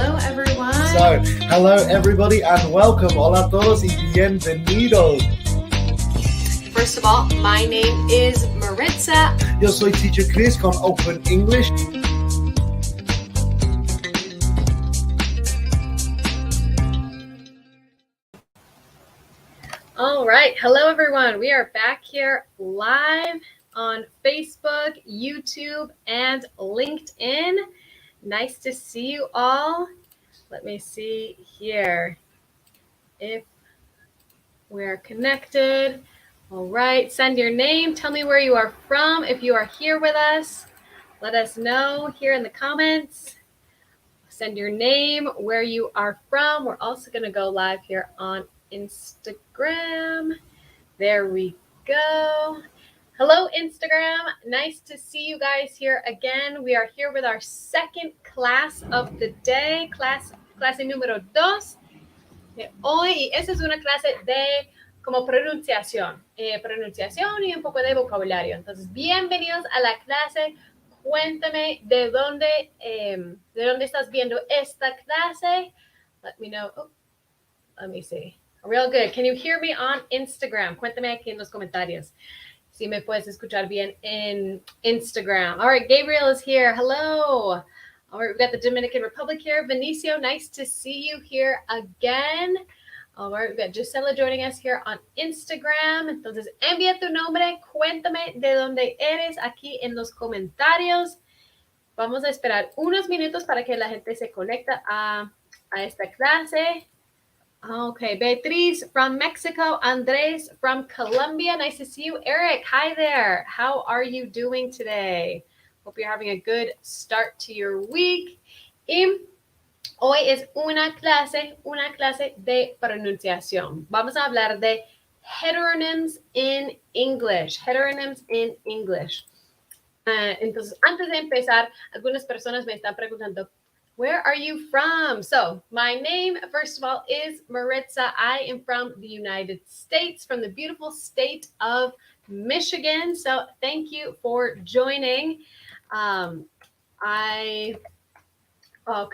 hello everyone. So, hello everybody and welcome. Hola a todos y bienvenidos. First of all, my name is Maritza. Yo soy Teacher Chris con Open English. All right, hello everyone. We are back here live on Facebook, YouTube, and LinkedIn. Nice to see you all. Let me see here if we're connected. All right, send your name. Tell me where you are from. If you are here with us, let us know here in the comments. Send your name, where you are from. We're also going to go live here on Instagram. There we go. Hello, Instagram. Nice to see you guys here again. We are here with our second class of the day, clase número 2 de hoy. Y esa es una clase de como pronunciación y un poco de vocabulario. Entonces, bienvenidos a la clase. Cuéntame de dónde estás viendo esta clase. Let me know. Oh, let me see. Real good. Can you hear me on Instagram? Cuéntame aquí en los comentarios si me puedes escuchar bien en Instagram. All right, Gabriel is here. Hello. All right, we've got the Dominican Republic here. Benicio, nice to see you here again. All right, we've got Gisela joining us here on Instagram. Entonces, envía tu nombre, cuéntame de dónde eres aquí en los comentarios. Vamos a esperar unos minutos para que la gente se conecte a esta clase. Okay, Beatriz from Mexico, Andres from Colombia. Nice to see you. Eric, hi there. How are you doing today? Hope you're having a good start to your week. Y hoy es una clase de pronunciación. Vamos a hablar de heteronyms in English. Heteronyms in English. Entonces, antes de empezar, algunas personas me están preguntando, where are you from? So, my name, first of all, is Maritza. I am from the United States, from the beautiful state of Michigan. So, thank you for joining.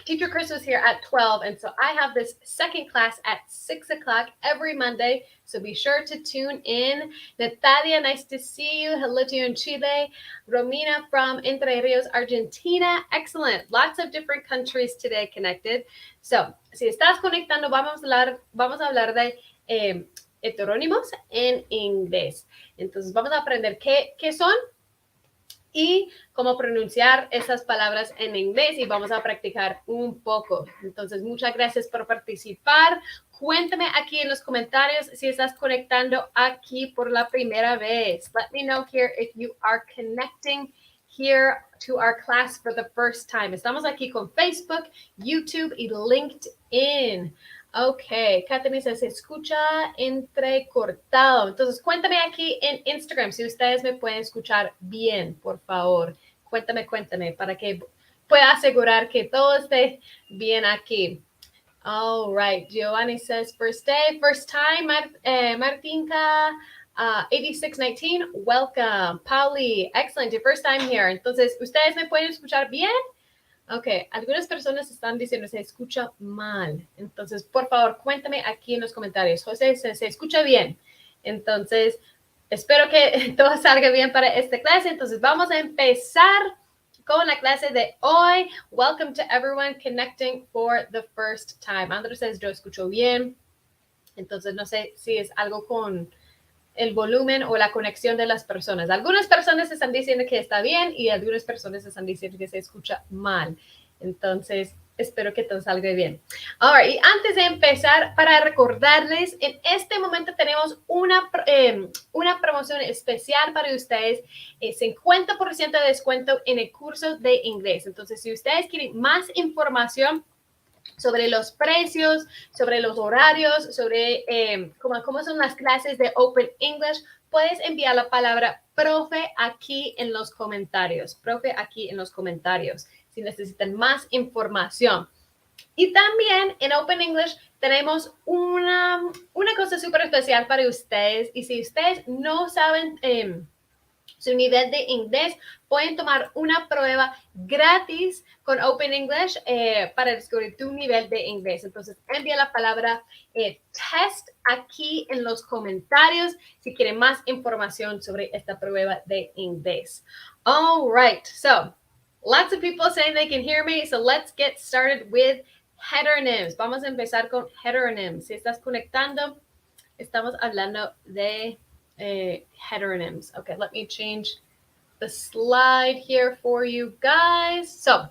Teacher Chris was here at 12, and so I have this second class at 6 o'clock every Monday, so be sure to tune in. Natalia, nice to see you. Hello to you in Chile. Romina from Entre Rios, Argentina. Excellent. Lots of different countries today connected. So, si estás conectando, vamos a hablar de heterónimos en inglés. Entonces, vamos a aprender qué son y cómo pronunciar esas palabras en inglés y vamos a practicar un poco. Entonces, muchas gracias por participar. Cuéntame aquí en los comentarios si estás conectando aquí por la primera vez. Let me know here if you are connecting here to our class for the first time. Estamos aquí con Facebook, YouTube y LinkedIn. Ok, Katherine dice, se escucha entrecortado. Entonces, cuéntame aquí en Instagram si ustedes me pueden escuchar bien, por favor. Cuéntame, para que pueda asegurar que todo esté bien aquí. All right, Giovanni says, first day, first time. Martinka, 8619, welcome. Pauli, excellent, your first time here. Entonces, ¿ustedes me pueden escuchar bien? Ok, algunas personas están diciendo se escucha mal. Entonces, por favor, cuéntame aquí en los comentarios. José, se escucha bien. Entonces, espero que todo salga bien para esta clase. Entonces, vamos a empezar con la clase de hoy. Welcome to everyone connecting for the first time. Andrew says, yo escucho bien. Entonces, no sé si es algo con el volumen o la conexión de las personas. Algunas personas están diciendo que está bien y algunas personas están diciendo que se escucha mal. Entonces, espero que todo salga bien. All right, y antes de empezar, para recordarles, en este momento tenemos una promoción especial para ustedes, 50% de descuento en el curso de inglés. Entonces, si ustedes quieren más información sobre los precios, sobre los horarios, sobre cómo son las clases de Open English, puedes enviar la palabra profe aquí en los comentarios. Profe aquí en los comentarios, si necesitan más información. Y también en Open English tenemos una cosa súper especial para ustedes. Y si ustedes no saben su nivel de inglés, pueden tomar una prueba gratis con Open English para descubrir tu nivel de inglés. Entonces, envía la palabra test aquí en los comentarios si quieren más información sobre esta prueba de inglés. All right, so lots of people saying they can hear me, so let's get started with heteronyms. Vamos a empezar con heteronyms. Si estás conectando, estamos hablando de heteronyms. Okay, let me change the slide here for you guys. So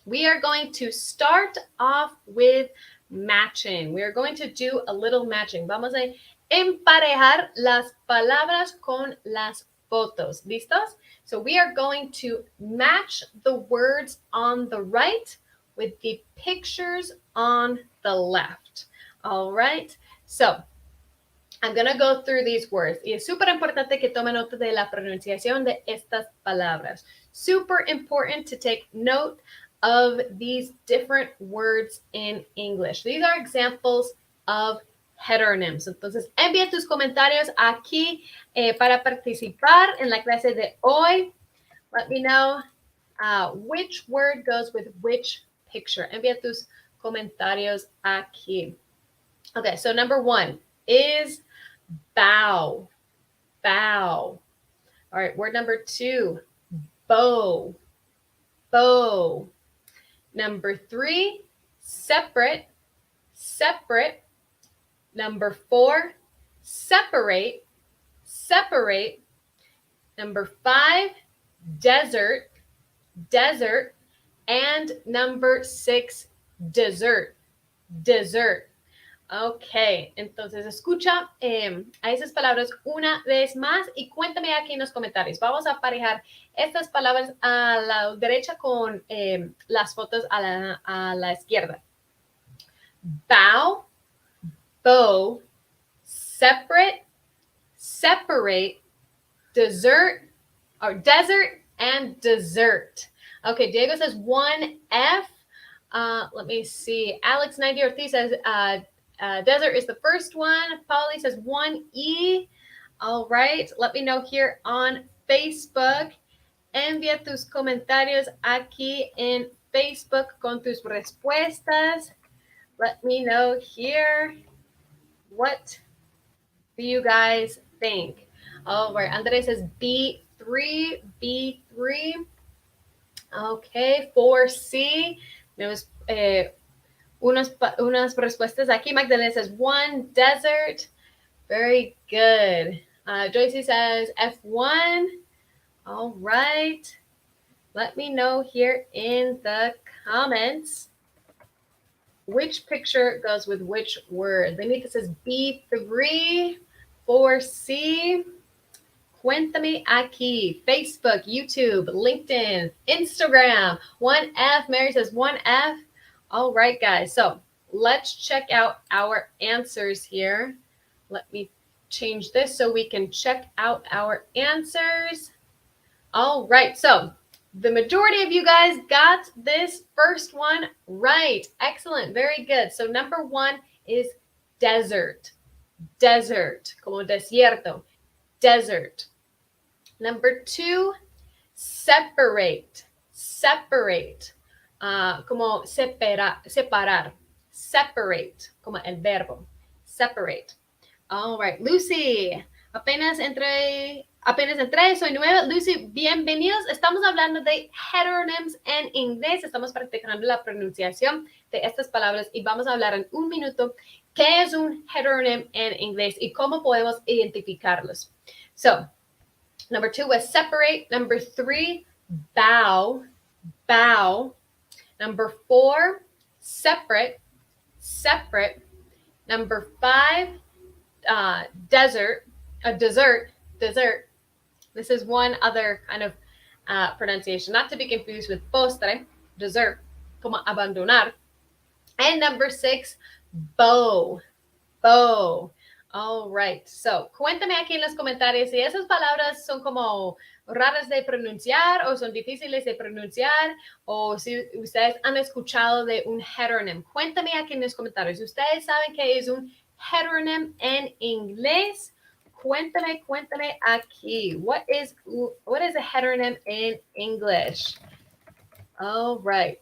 we are going to start off with matching. We are going to do a little matching. Vamos a emparejar las palabras con las fotos. ¿Listos? So we are going to match the words on the right with the pictures on the left. All right? So I'm going to go through these words. Y es súper importante que tomen nota de la pronunciación de estas palabras. Super important to take note of these different words in English. These are examples of heteronyms. Entonces, envía tus comentarios aquí para participar en la clase de hoy. Let me know which word goes with which picture. Envía tus comentarios aquí. Okay, so number 1 is bow. Bow. All right, word number 2, bow. Bow. Number 3, separate. Separate. Number 4, separate. Separate. Number 5, desert. Desert. And number 6, dessert. Dessert. Ok, entonces escucha a esas palabras una vez más y cuéntame aquí en los comentarios. Vamos a aparejar estas palabras a la derecha con las fotos a la izquierda. Bow, bow, separate, separate, dessert, or desert, and dessert. Okay, Diego says 1F. Let me see. Alex 90 Ortiz says desert is the first one. Polly says 1E. All right. Let me know here on Facebook. Envía tus comentarios aquí en Facebook con tus respuestas. Let me know here. What do you guys think? All right. Andres says B3. B3. Okay. 4C. Tenemos unas respuestas aquí. Magdalena says 1, desert. Very good. Joyce says F1. All right. Let me know here in the comments which picture goes with which word. Benita says B3, 4C. Cuéntame aquí. Facebook, YouTube, LinkedIn, Instagram. 1F. Mary says 1F. All right, guys. So let's check out our answers here. Let me change this so we can check out our answers. All right. So the majority of you guys got this first one right. Excellent. Very good. So number 1 is desert. Desert. Como desierto. Desert. Number 2, separate. Separate. Como separar. Separate. Como el verbo. Separate. All right. Lucy. Apenas entré, soy nueva. Lucy, bienvenidos. Estamos hablando de heteronyms en inglés. Estamos practicando la pronunciación de estas palabras y vamos a hablar en un minuto qué es un heteronym en inglés y cómo podemos identificarlos. So, number 2 was separate. Number 3, bow. Bow. Number 4, separate. Separate. Number 5, desert. Dessert. Dessert. This is one other kind of pronunciation, not to be confused with postre. Dessert. Como abandonar. And number 6, bow. Bow. All right. So, cuéntame aquí en los comentarios si esas palabras son como raras de pronunciar o son difíciles de pronunciar o si ustedes han escuchado de un heteronym. Cuéntame aquí en los comentarios. Si ustedes saben qué es un heteronym en inglés, cuéntame aquí. What is a heteronym in English? All right.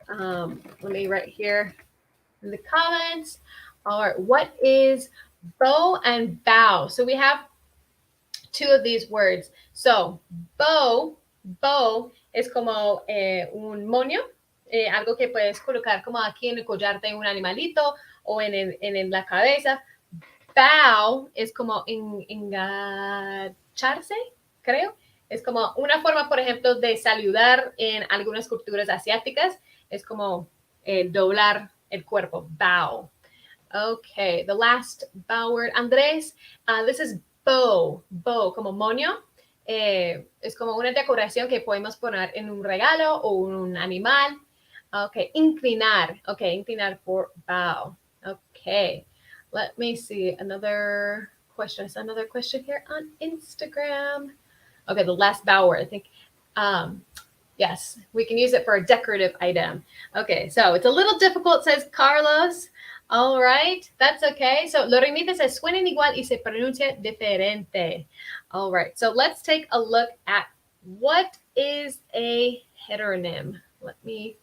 Let me write here in the comments. All right. What is bow and bow? So we have two of these words. So bow es como un moño, algo que puedes colocar como aquí en el collar de un animalito o en la cabeza. Bow es como engacharse, creo. Es como una forma, por ejemplo, de saludar en algunas culturas asiáticas. Es como doblar el cuerpo. Bow. Okay, the last bow word. Andrés, this is bow, como moño. Es como una decoración que podemos poner en un regalo o un animal. Okay, inclinar. Okay, inclinar for bow. Okay, let me see another question. Is another question here on Instagram? Okay, the last bow word. I think, yes, we can use it for a decorative item. Okay, so it's a little difficult, says Carlos. All right, that's okay. So, lo remite se suenan igual y se pronuncia diferente. All right, so let's take a look at what is a heteronym. Let me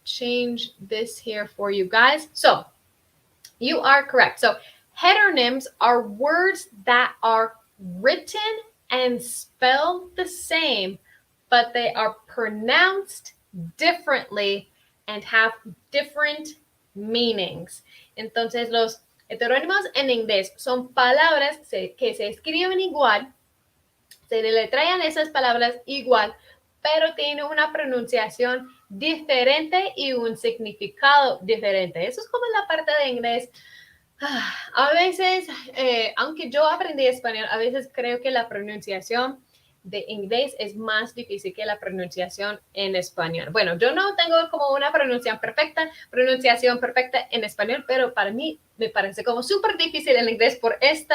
change this here for you guys. So, you are correct. So, heteronyms are words that are written and spelled the same, but they are pronounced differently and have different meanings. Entonces, los heterónimos en inglés son palabras que se escriben igual, se deletrean esas palabras igual, pero tienen una pronunciación diferente y un significado diferente. Eso es como la parte de inglés. A veces, aunque yo aprendí español, a veces creo que la pronunciación de inglés es más difícil que la pronunciación en español. Bueno, yo no tengo como una pronunciación perfecta en español, pero para mí me parece como súper difícil en inglés por este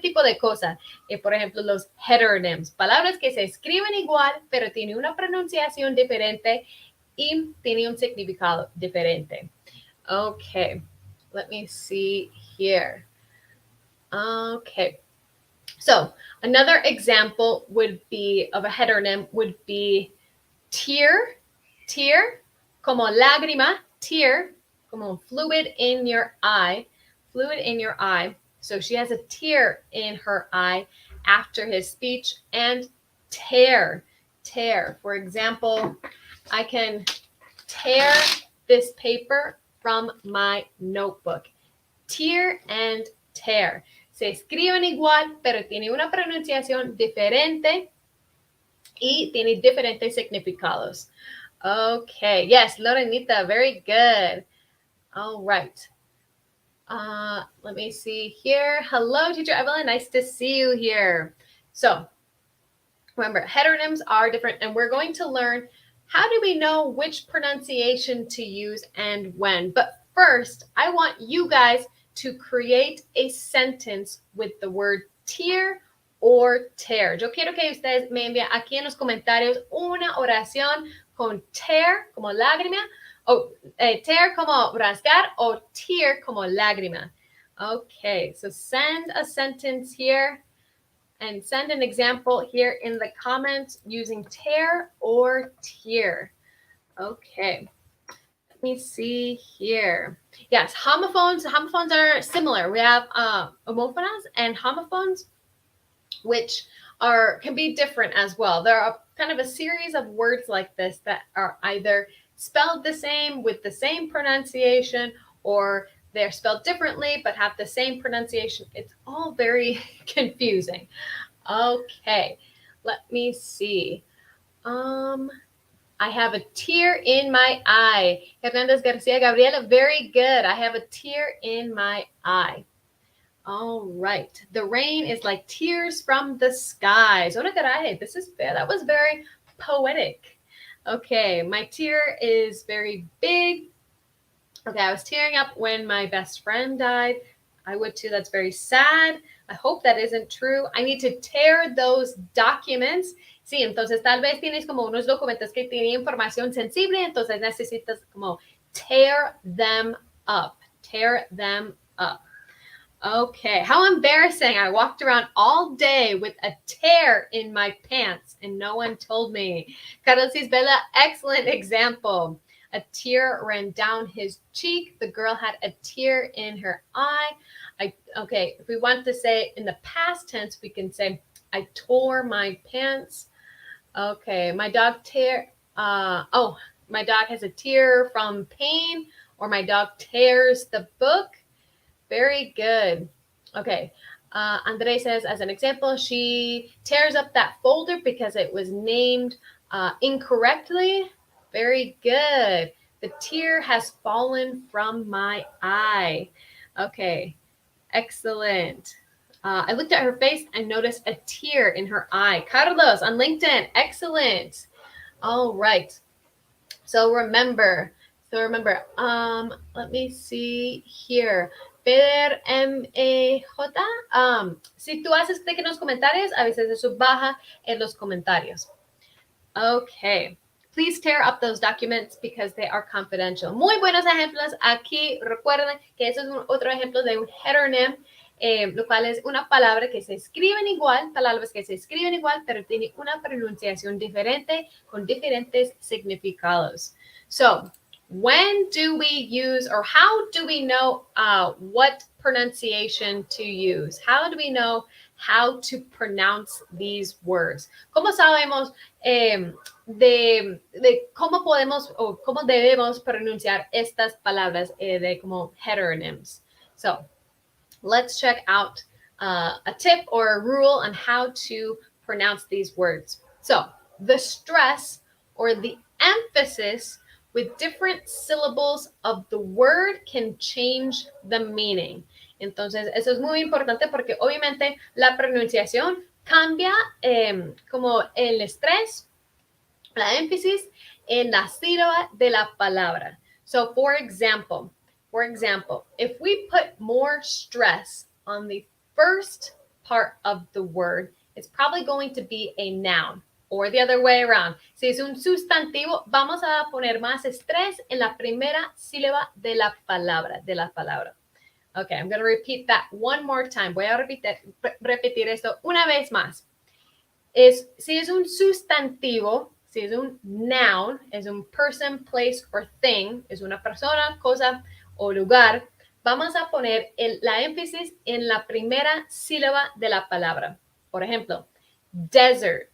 tipo de cosas. Por ejemplo, los heteronyms, palabras que se escriben igual, pero tienen una pronunciación diferente y tienen un significado diferente. Okay, let me see here. Okay. So another example would be of a heteronym would be tear, como lágrima, tear, como fluid in your eye. So she has a tear in her eye after his speech. And tear. For example, I can tear this paper from my notebook. Tear and tear. Se escriben igual, pero tiene una pronunciación diferente y tiene diferentes significados. Okay, yes, Lorenita, very good. All right. Let me see here. Hello, Teacher Evelyn, nice to see you here. So, remember, heteronyms are different, and we're going to learn how do we know which pronunciation to use and when. But first, I want you guys to create a sentence with the word tear or tear. Yo quiero que ustedes me envíen aquí en los comentarios una oración con tear como lágrima, o tear como rasgar, o tear como lágrima. Okay, so send a sentence here and send an example here in the comments using tear or tear. Okay. Let me see here. Yes, homophones are similar. We have homophones and homophones, which can be different as well. There are kind of a series of words like this that are either spelled the same with the same pronunciation, or they're spelled differently but have the same pronunciation. It's all very confusing. Okay, let me see. I have a tear in my eye. Hernandez Garcia Gabriela, very good. I have a tear in my eye. All right. The rain is like tears from the skies. That was very poetic. Okay, my tear is very big. Okay, I was tearing up when my best friend died. I would too. That's very sad. I hope that isn't true. I need to tear those documents. Sí, entonces tal vez tienes como unos documentos que tienen información sensible, entonces necesitas como tear them up. Okay, how embarrassing. I walked around all day with a tear in my pants and no one told me. Carlos Isabella, excellent example. A tear ran down his cheek. The girl had a tear in her eye. Okay, if we want to say in the past tense, we can say, I tore my pants. Okay, my dog my dog has a tear from pain, or my dog tears the book. Very good. Okay. Andre says, as an example, she tears up that folder because it was named incorrectly. Very good. The tear has fallen from my eye. Okay. Excellent. I looked at her face and noticed a tear in her eye. Carlos on LinkedIn. Excellent. All right. So remember, let me see here. Peter M-E-J. Si tú haces clic en los comentarios, a veces eso baja en los comentarios. Okay. Please tear up those documents because they are confidential. Muy buenos ejemplos. Aquí recuerden que eso es otro ejemplo de un heteronym, lo cual es una palabra que se escriben igual, palabras que se escriben igual, pero tiene una pronunciación diferente con diferentes significados. So, when do we use, or how do we know what pronunciation to use? How do we know how to pronounce these words? ¿Cómo sabemos de cómo podemos o cómo debemos pronunciar estas palabras de como heteronyms? So, let's check out a tip or a rule on how to pronounce these words. So, the stress or the emphasis with different syllables of the word can change the meaning. Entonces, eso es muy importante porque obviamente la pronunciación cambia como el estrés, la énfasis en la sílaba de la palabra. So, for example, if we put more stress on the first part of the word, it's probably going to be a noun, or the other way around. Si es un sustantivo, vamos a poner más estrés en la primera sílaba de la palabra, Okay, I'm going to repeat that one more time. Voy a repetir esto una vez más. Si es un sustantivo, si es un noun, es un person, place, or thing, es una persona, cosa o lugar, vamos a poner la énfasis en la primera sílaba de la palabra. Por ejemplo, desert.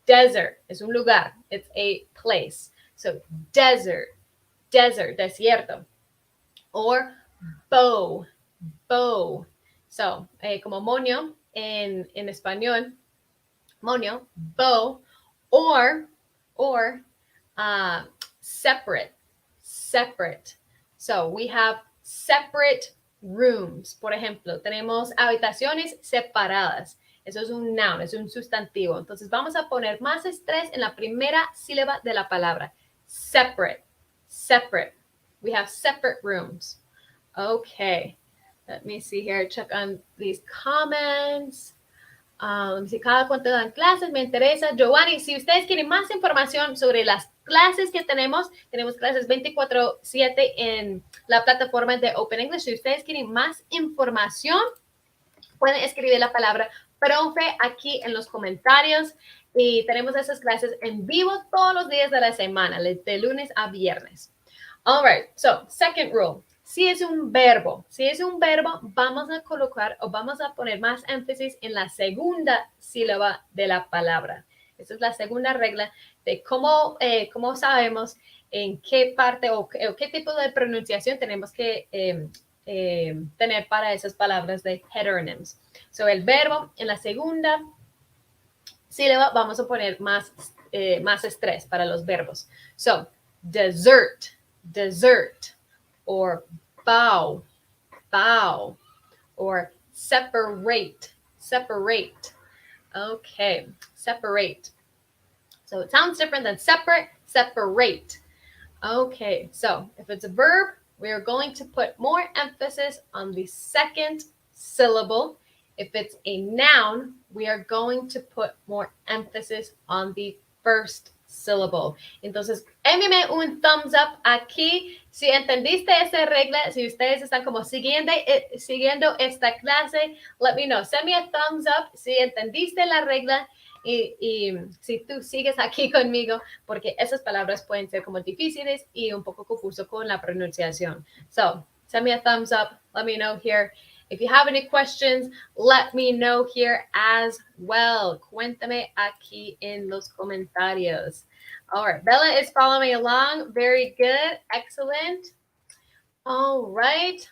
Desert es un lugar. It's a place. So, desert, desierto. Or bow. So, como moño en español, moño, bow, or separate. So we have separate rooms. Por ejemplo, tenemos habitaciones separadas. Eso es un noun, es un sustantivo. Entonces vamos a poner más estrés en la primera sílaba de la palabra. Separate. We have separate rooms. Okay. Let me see here. Check on these comments. Si cada cuánto dan clases, me interesa. Giovanni, si ustedes quieren más información sobre las clases que tenemos clases 24/7 en la plataforma de Open English. Si ustedes quieren más información, pueden escribir la palabra profe aquí en los comentarios. Y tenemos esas clases en vivo todos los días de la semana, de lunes a viernes. All right, so second rule. Si es un verbo, vamos a colocar o vamos a poner más énfasis en la segunda sílaba de la palabra. Esa es la segunda regla de cómo sabemos en qué parte o qué tipo de pronunciación tenemos que tener para esas palabras de heteronyms. So, el verbo en la segunda sílaba vamos a poner más estrés para los verbos. So, desert, or bow, or separate. Okay, separate. So it sounds different than separate. Okay, so if it's a verb, we are going to put more emphasis on the second syllable. If it's a noun, we are going to put more emphasis on the first syllable. Entonces, envíame un thumbs up aquí si entendiste esa regla, si ustedes están como siguiendo esta clase. Let me know. Send me a thumbs up si entendiste la regla y si tú sigues aquí conmigo, porque esas palabras pueden ser como difíciles y un poco confuso con la pronunciación. So, send me a thumbs up. Let me know here. If you have any questions, let me know here as well. Cuéntame aquí en los comentarios. All right, Bella is following along. Very good, excellent. All right,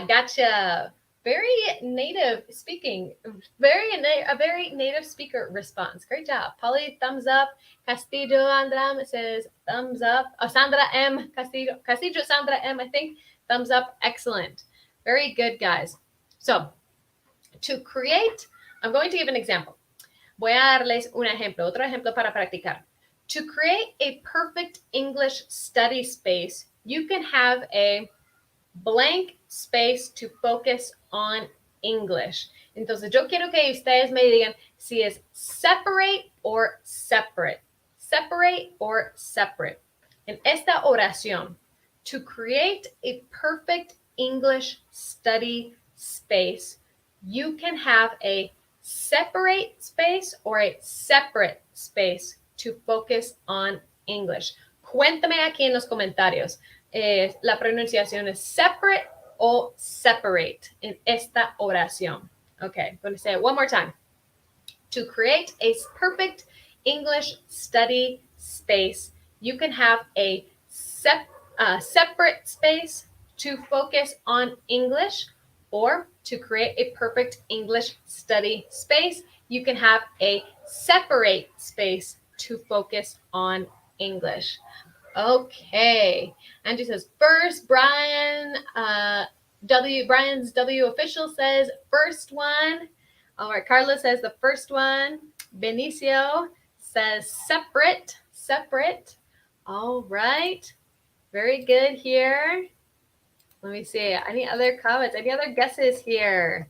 gotcha. Very native speaking. A very native speaker response. Great job. Polly, thumbs up. Castillo Andram says thumbs up. Oh, Sandra M. Castillo Sandra M. I think thumbs up. Excellent. Very good, guys. So, to create, I'm going to give an example. Voy a darles un ejemplo, otro ejemplo para practicar. To create a perfect English study space, you can have a blank space to focus on English. Entonces, yo quiero que ustedes me digan si es separate or separate. Separate or separate. En esta oración, to create a perfect English study space, you can have a separate space or a separate space to focus on English. Cuéntame aquí en los comentarios. La pronunciación es separate o separate en esta oración. Okay, I'm going to say it one more time. To create a perfect English study space, you can have a separate space to focus on English, or to create a perfect English study space, you can have a separate space to focus on English. Okay. Angie says first. Brian's W official says first one. All right. Carla says the first one. Benicio says separate. All right. Very good here. Let me see. Any other comments? Any other guesses here?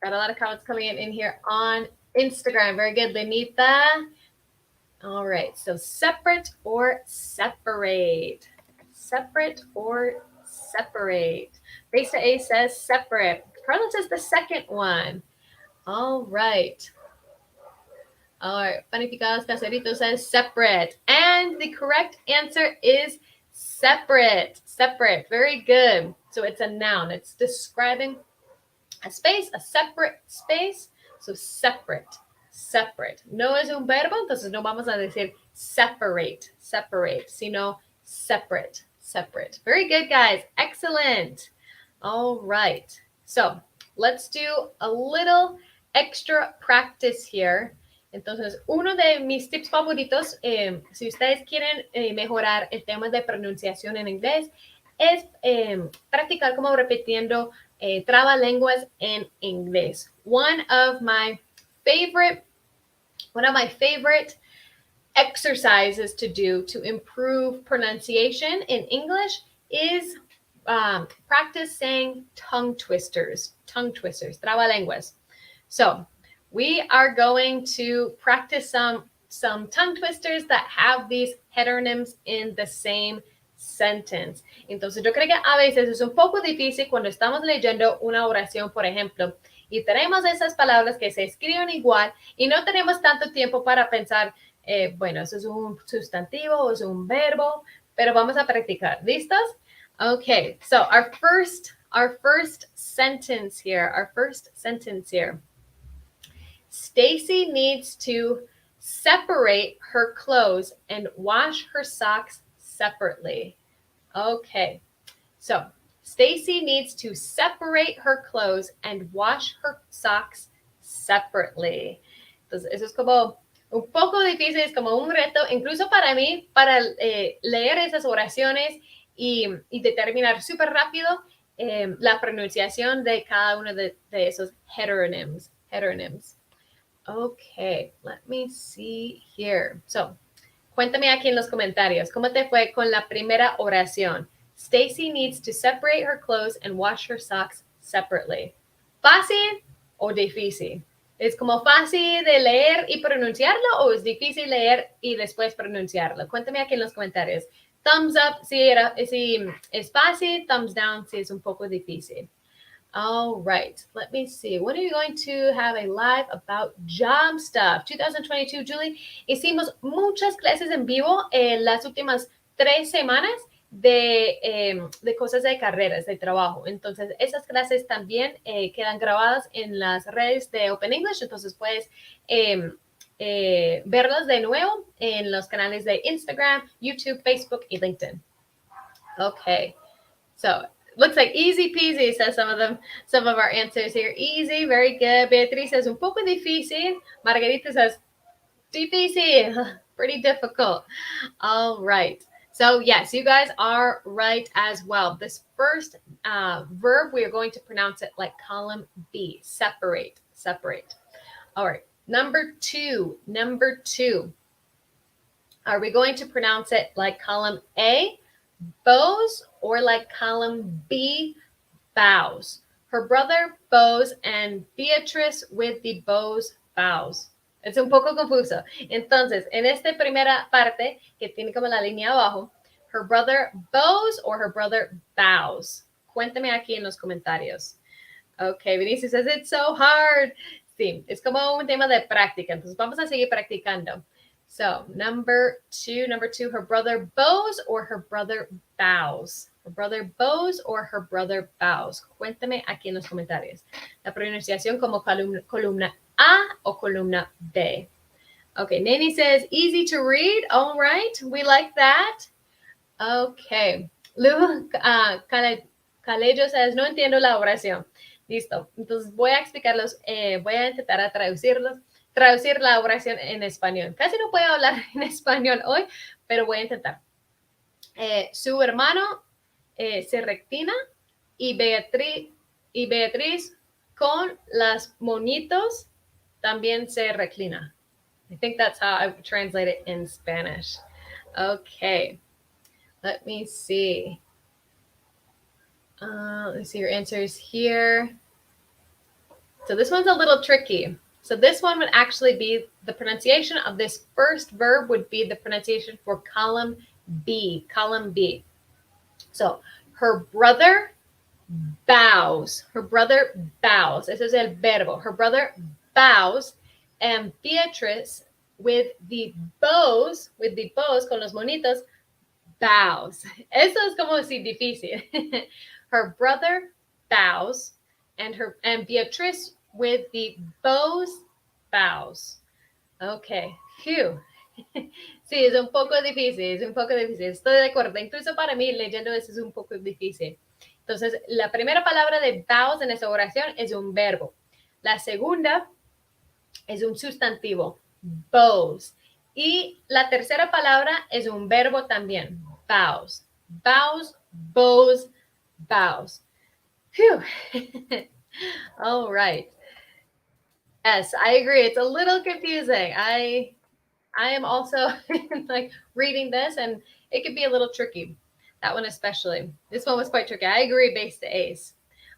Got a lot of comments coming in here on Instagram. Very good, Lenita. All right. So separate or separate. Separate or separate. Besa A says separate. Carla says the second one. All right. All right. Panificados Caserito says separate. And the correct answer is separate. Separate. Very good. So it's a noun. It's describing a space, a separate space. So separate. Separate. No es un verbo, entonces no vamos a decir separate, sino separate. Very good, guys. Excellent. All right. So let's do a little extra practice here. Entonces, uno de mis tips favoritos, si ustedes quieren mejorar el tema de pronunciación en inglés, es practicar como repitiendo trabalenguas en inglés. One of my favorite exercises to do to improve pronunciation in English is practice saying tongue twisters, trabalenguas. So we are going to practice some tongue twisters that have these heteronyms in the same sentence. Entonces, yo creo que a veces es un poco difícil cuando estamos leyendo una oración, por ejemplo, y tenemos esas palabras que se escriben igual y no tenemos tanto tiempo para pensar, bueno, eso es un sustantivo o es un verbo, pero vamos a practicar. ¿Listos? Okay, so our first sentence here, Stacy needs to separate her clothes and wash her socks separately. Okay, so Stacy needs to separate her clothes and wash her socks separately. Entonces, eso es como un poco difícil, es como un reto, incluso para mí, para leer esas oraciones y determinar súper rápido la pronunciación de cada uno de esos heteronyms. Okay, let me see here. So, cuéntame aquí en los comentarios, ¿cómo te fue con la primera oración? Stacy needs to separate her clothes and wash her socks separately. ¿Fácil o difícil? ¿Es como fácil de leer y pronunciarlo o es difícil leer y después pronunciarlo? Cuéntame aquí en los comentarios. Thumbs up si es fácil, thumbs down si es un poco difícil. All right, let me see. When are you going to have a live about job stuff? 2022, Julie. Hicimos muchas clases en vivo en las últimas 3 semanas de cosas de carreras, de trabajo. Entonces, esas clases también quedan grabadas en las redes de Open English. Entonces, puedes verlas de nuevo en los canales de Instagram, YouTube, Facebook y LinkedIn. Okay, so looks like easy peasy, says some of our answers here. Easy, very good. Beatriz says un poco difícil. Margarita says difícil, pretty difficult. All right. So yes, you guys are right as well. This first verb, we are going to pronounce it like column B, separate, separate. All right, number two. Are we going to pronounce it like column A, bows, or like column B, bows? Her brother bows and Beatrice with the bows bows. Es un poco confuso. Entonces, en esta primera parte, que tiene como la línea abajo, her brother bows or her brother bows. Cuéntame aquí en los comentarios. Okay, Vinicius says it's so hard. Sí, es como un tema de práctica. Entonces, vamos a seguir practicando. So, number two, her brother bows or her brother bows. Her brother bows or her brother bows. Cuéntame aquí en los comentarios. La pronunciación como columna A o columna B. Okay, Nani says, easy to read. All right, we like that. Okay. Lu Calejo says, no entiendo la oración. Listo. Entonces voy a explicarlos, voy a intentar a traducir la oración en español. Casi no puedo hablar en español hoy, pero voy a intentar. Su hermano se reclina y Beatriz con las monitos también se reclina. I think that's how I would translate it in Spanish. Okay. Let me see. Let's see your answers here. So this one's a little tricky. So this one would actually be the pronunciation of this first verb would be the pronunciation for column B. So her brother bows. Ese es el verbo. Her brother bows and Beatrice with the bows con los monitos bows. Eso es como si difícil. Her brother bows and Beatrice with the bows bows. Okay. Phew. Sí, es un poco difícil. Estoy de acuerdo. Incluso para mí, leyendo eso es un poco difícil. Entonces, la primera palabra de bows en esa oración es un verbo. La segunda es un sustantivo, bows. Y la tercera palabra es un verbo también, bows. Bows, bows, bows. Phew. All right. Yes, I agree. It's a little confusing. I am also like reading this and it could be a little tricky. That one especially. This one was quite tricky. I agree, base to ace.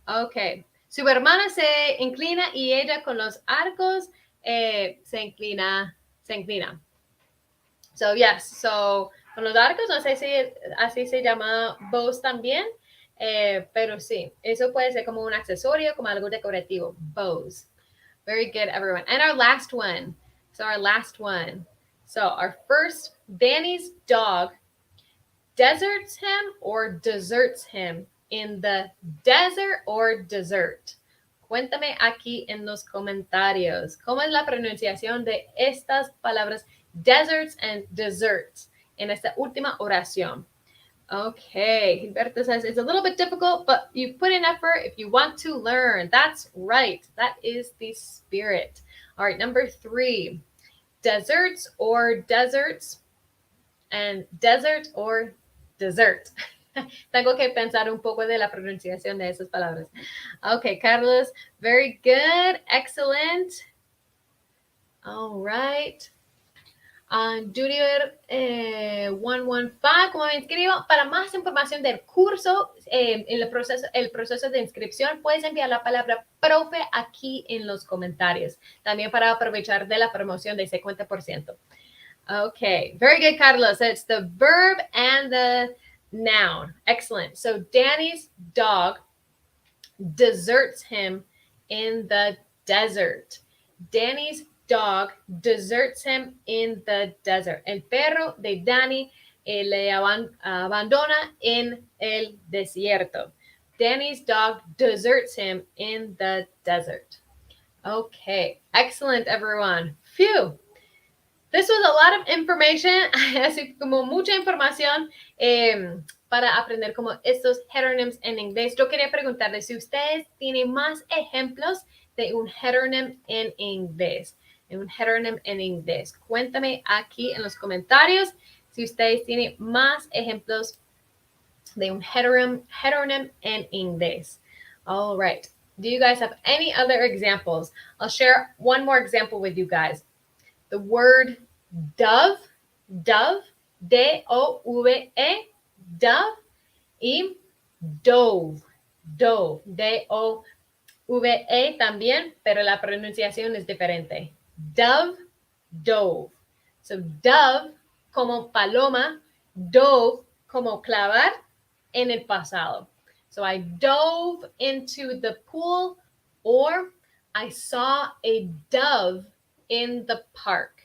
Okay. Su hermana se inclina y ella con los arcos se inclina. So, yes. So, con los arcos, no sé si así se llama bows también, pero sí. Eso puede ser como un accesorio, como algo decorativo. Bows. Very good, everyone. And our last one. So, our first, Danny's dog deserts him or deserts him in the desert or desert. Cuéntame aquí en los comentarios. ¿Cómo es la pronunciación de estas palabras deserts and desserts en esta última oración? Okay, Gilberto says it's a little bit difficult, but you put in effort if you want to learn. That's right. That is the spirit. All right, number 3. Deserts or deserts and desert or dessert. Tengo que pensar un poco de la pronunciación de esas palabras. Okay, Carlos, very good. Excellent. All right. Junior 115, como me inscribo. Para más información del curso, el proceso de inscripción, puedes enviar la palabra profe aquí en los comentarios. También para aprovechar de la promoción de 50%. Okay, very good, Carlos. So it's the verb and the noun. Excellent. So Danny's dog deserts him in the desert. Danny's dog deserts him in the desert. El perro de Danny le abandona en el desierto. Danny's dog deserts him in the desert. Okay, excellent, everyone. Phew. This was a lot of information, así como mucha información para aprender como estos heteronyms en inglés. Yo quería preguntarles si ustedes tienen más ejemplos de un heteronym en inglés. Un heteronym en inglés. Cuéntame aquí en los comentarios si ustedes tienen más ejemplos de un heteronym en inglés. All right. Do you guys have any other examples? I'll share one more example with you guys. The word dove, D-O-V-E, dove, y dove, D-O-V-E también, pero la pronunciación es diferente. Dove. So dove como paloma, dove como clavar en el pasado. So I dove into the pool, or I saw a dove in the park.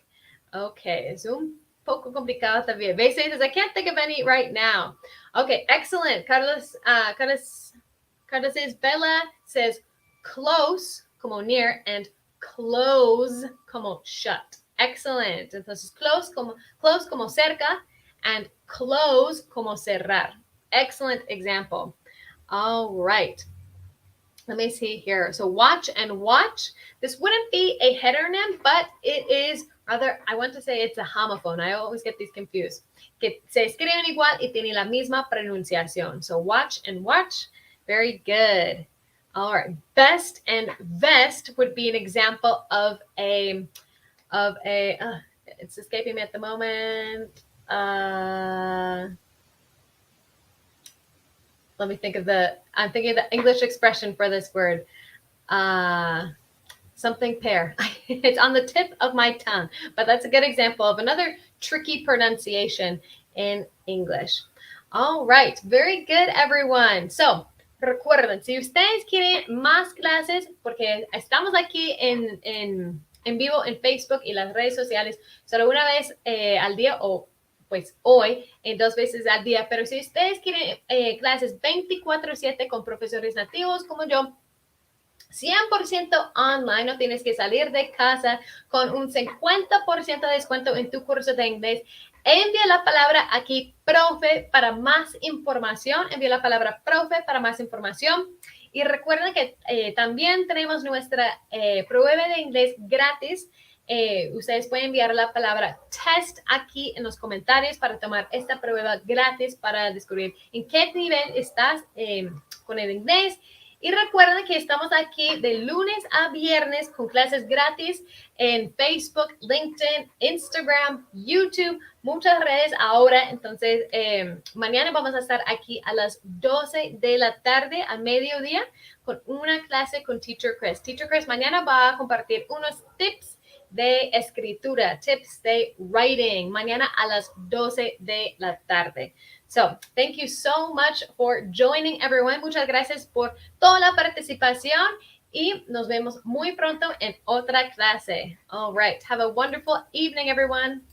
Okay, es un poco complicado también. Basically, I can't think of any right now. Okay, excellent. Carlos Bella says close como near and close como shut. Excellent. Entonces, close como cerca and close como cerrar. Excellent example. All right. Let me see here. So watch and watch. This wouldn't be a heteronym, but it is rather, I want to say it's a homophone. I always get these confused. Que se escriben igual y tienen la misma pronunciación. So watch and watch. Very good. All right. Best and vest would be an example of a it's escaping me at the moment. Let me think of I'm thinking of the English expression for this word. Something pair. It's on the tip of my tongue, but that's a good example of another tricky pronunciation in English. All right. Very good, everyone. So, recuerden, si ustedes quieren más clases, porque estamos aquí en vivo en Facebook y las redes sociales, solo una vez al día o pues hoy, 2 veces al día, pero si ustedes quieren clases 24/7 con profesores nativos como yo, 100% online, no tienes que salir de casa, con un 50% de descuento en tu curso de inglés, envía la palabra aquí, profe, para más información, envía la palabra profe para más información. Y recuerden que también tenemos nuestra prueba de inglés gratis. Ustedes pueden enviar la palabra test aquí en los comentarios para tomar esta prueba gratis para descubrir en qué nivel estás con el inglés. Y recuerden que estamos aquí de lunes a viernes con clases gratis en Facebook, LinkedIn, Instagram, YouTube, muchas redes ahora. Entonces, mañana vamos a estar aquí a las 12 de la tarde, a mediodía, con una clase con Teacher Chris. Teacher Chris mañana va a compartir unos tips de escritura, tips de writing, mañana a las 12 de la tarde. So, thank you so much for joining, everyone. Muchas gracias por toda la participación y nos vemos muy pronto en otra clase. All right. Have a wonderful evening, everyone.